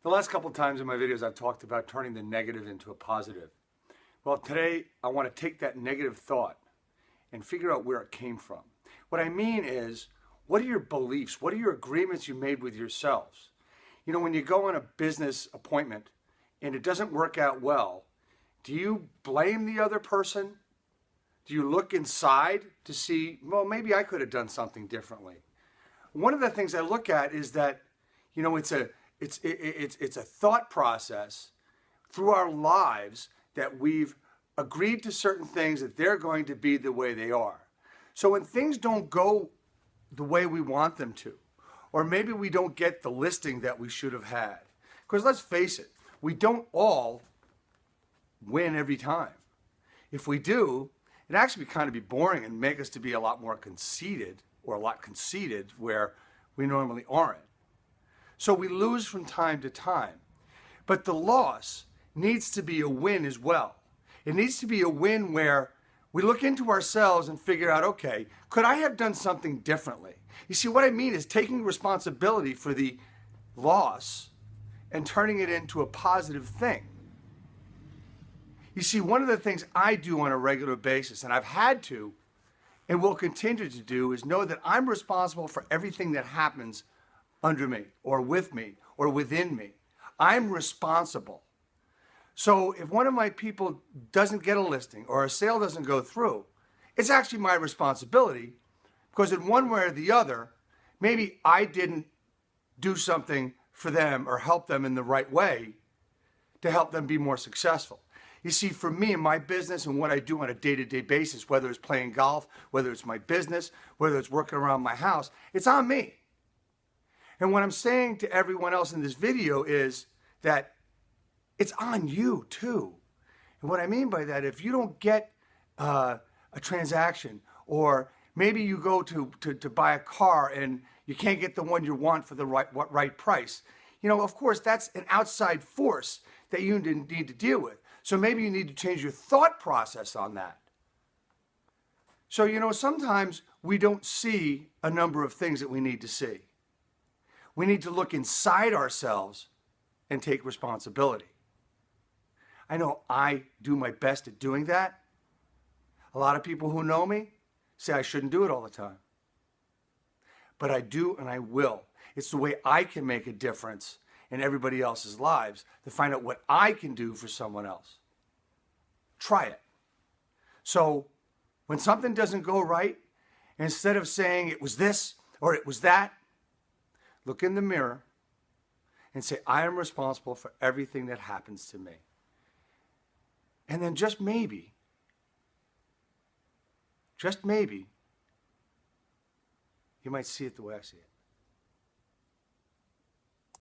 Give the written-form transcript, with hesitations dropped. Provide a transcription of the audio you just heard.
The last couple of times in my videos, I've talked about turning the negative into a positive. Well, today I want to take that negative thought and figure out where it came from. What I mean is, what are your beliefs? What are your agreements you made with yourselves? You know, when you go on a business appointment and it doesn't work out well, do you blame the other person? Do you look inside to see, well, maybe I could have done something differently? One of the things I look at is that, you know, it's a thought process through our lives that we've agreed to certain things that they're going to be the way they are. So when things don't go the way we want them to, or maybe we don't get the listing that we should have had, because let's face it, we don't all win every time. If we do, it'd actually kind of be boring and make us to be a lot more conceited, or a lot conceited where we normally aren't. So we lose from time to time. But the loss needs to be a win as well. It needs to be a win where we look into ourselves and figure out, okay, could I have done something differently? You see, what I mean is taking responsibility for the loss and turning it into a positive thing. You see, one of the things I do on a regular basis, and I've had to and will continue to do, is know that I'm responsible for everything that happens under me or with me or within me. I'm responsible. So if one of my people doesn't get a listing or a sale doesn't go through, it's actually my responsibility, because in one way or the other, maybe I didn't do something for them or help them in the right way to help them be more successful. You see, for me in my business and what I do on a day-to-day basis, whether it's playing golf, whether it's my business, whether it's working around my house, it's on me. And what I'm saying to everyone else in this video is that it's on you too. And what I mean by that, if you don't get a transaction, or maybe you go to buy a car and you can't get the one you want for the right price, you know, of course, that's an outside force that you need to deal with. So maybe you need to change your thought process on that. So, you know, sometimes we don't see a number of things that we need to see. We need to look inside ourselves and take responsibility. I know I do my best at doing that. A lot of people who know me say I shouldn't do it all the time. But I do, and I will. It's the way I can make a difference in everybody else's lives to find out what I can do for someone else. Try it. So when something doesn't go right, instead of saying it was this or it was that, look in the mirror and say, I am responsible for everything that happens to me. And then just maybe, you might see it the way I see it.